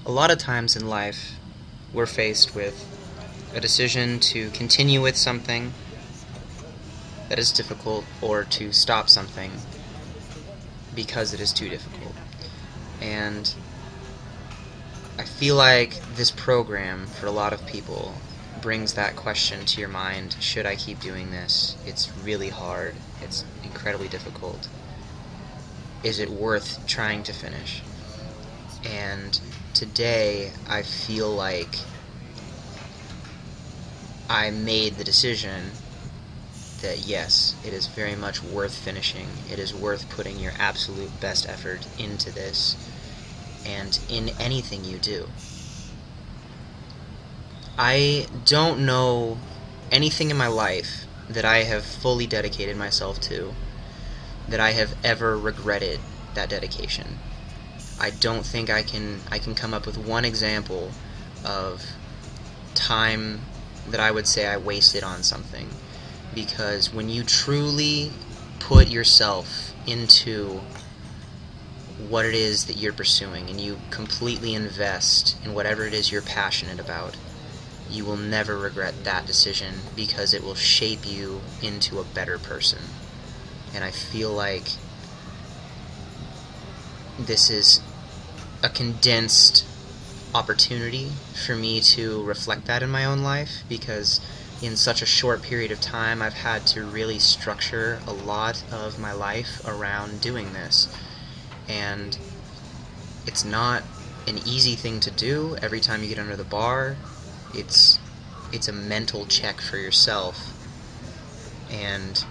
A lot of times in life, we're faced with a decision to continue with something that is difficult or to stop something because it is too difficult. And I feel like this program, for a lot of people, brings that question to your mind: should I keep doing this? It's really hard. It's incredibly difficult. Is it worth trying to finish? And today, I feel like I made the decision that yes, it is very much worth finishing. It is worth putting your absolute best effort into this, and in anything you do. I don't know anything in my life that I have fully dedicated myself to that I have ever regretted that dedication. I don't think I can come up with one example of time that I would say I wasted on something, because when you truly put yourself into what it is that you're pursuing and you completely invest in whatever it is you're passionate about, you will never regret that decision, because it will shape you into a better person. And I feel like this is a condensed opportunity for me to reflect that in my own life, because in such a short period of time I've had to really structure a lot of my life around doing this. And it's not an easy thing to do. Every time you get under the bar, it's a mental check for yourself, and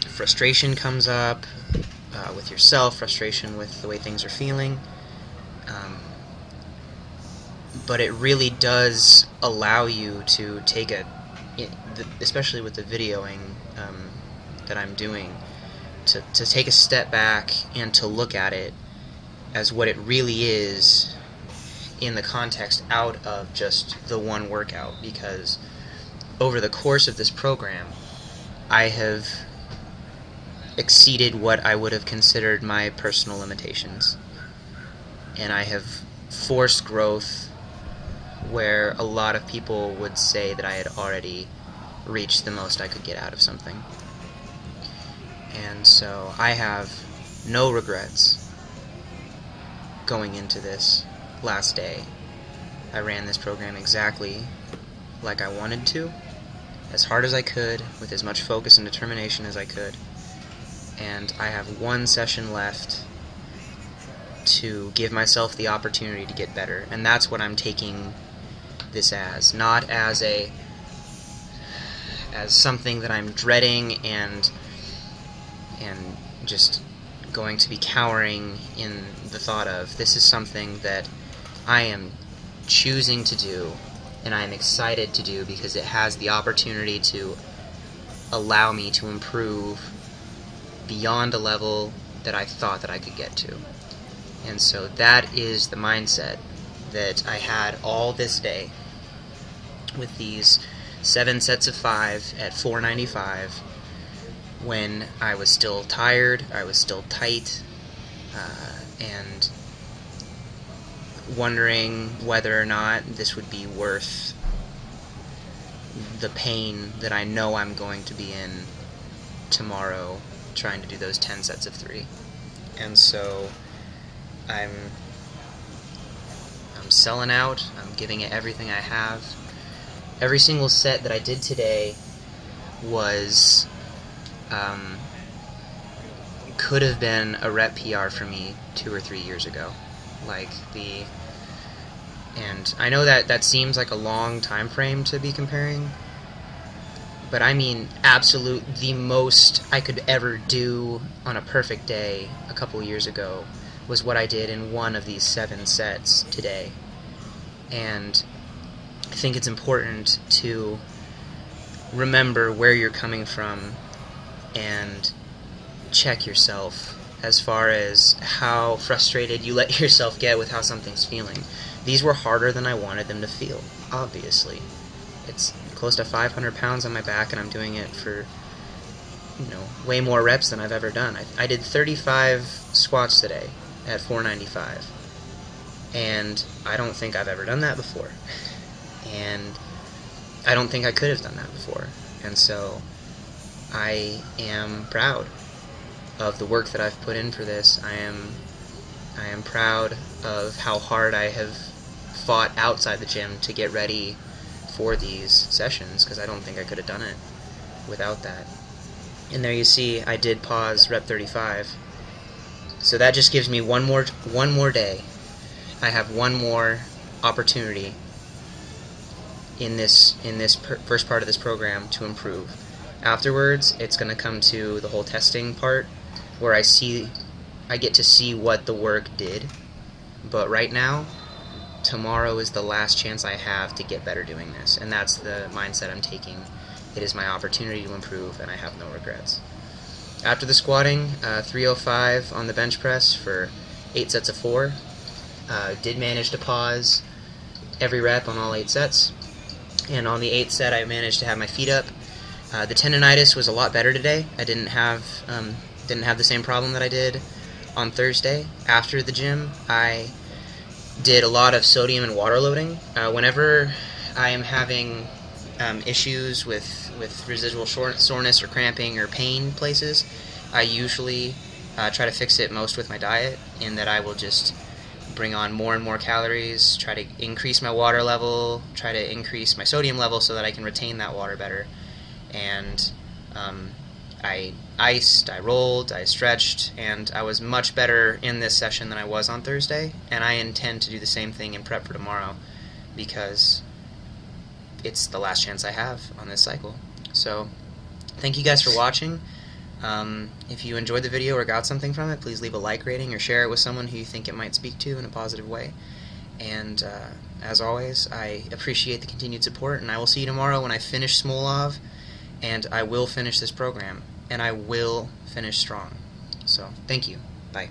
frustration comes up with yourself, frustration with the way things are feeling, but it really does allow you to take especially with the videoing that I'm doing, to take a step back and to look at it as what it really is in the context out of just the one workout. Because over the course of this program, I have exceeded what I would have considered my personal limitations, and I have forced growth where a lot of people would say that I had already reached the most I could get out of something. And so I have no regrets going into this last day. I ran this program exactly like I wanted to, as hard as I could, with as much focus and determination as I could. And I have one session left to give myself the opportunity to get better. And that's what I'm taking this as. Not as something that I'm dreading and just going to be cowering in the thought of. This is something that I am choosing to do, and I am excited to do, because it has the opportunity to allow me to improve beyond a level that I thought that I could get to. And so that is the mindset that I had all this day with these 7 sets of 5 at $4.95, when I was still tired, I was still tight, and wondering whether or not this would be worth the pain that I know I'm going to be in tomorrow trying to do those 10 sets of 3. And so I'm selling out. I'm giving it everything I have. Every single set that I did today was could have been a rep PR for me 2 or 3 years ago. And I know that seems like a long time frame to be comparing, but I mean absolute the most I could ever do on a perfect day a couple years ago was what I did in one of these 7 sets today. And I think it's important to remember where you're coming from and check yourself as far as how frustrated you let yourself get with how something's feeling. These were harder than I wanted them to feel, obviously. It's close to 500 pounds on my back, and I'm doing it for, way more reps than I've ever done. I did 35 squats today at $4.95. And I don't think I've ever done that before. And I don't think I could have done that before. And so I am proud of the work that I've put in for this. I am proud of how hard I have fought outside the gym to get ready for these sessions, because I don't think I could have done it without that. And there you see I did pause rep 35. So that just gives me one more day. I have one more opportunity in this first part of this program to improve. Afterwards, it's going to come to the whole testing part, where I get to see what the work did. But right now, tomorrow is the last chance I have to get better doing this, and that's the mindset I'm taking. It is my opportunity to improve, and I have no regrets. After the squatting, 305 on the bench press for 8 sets of 4. Did manage to pause every rep on all 8 sets, and on the 8th set I managed to have my feet up. The tendonitis was a lot better today. I didn't have the same problem that I did on Thursday. After the gym, I did a lot of sodium and water loading. Whenever I am having issues with residual soreness or cramping or pain places, I usually try to fix it most with my diet, in that I will just bring on more and more calories, try to increase my water level, try to increase my sodium level so that I can retain that water better. And I iced, I rolled, I stretched, and I was much better in this session than I was on Thursday, and I intend to do the same thing in prep for tomorrow, because it's the last chance I have on this cycle. So thank you guys for watching. If you enjoyed the video or got something from it, please leave a like rating or share it with someone who you think it might speak to in a positive way. And as always, I appreciate the continued support, and I will see you tomorrow when I finish Smolov, and I will finish this program, and I will finish strong. So thank you. Bye.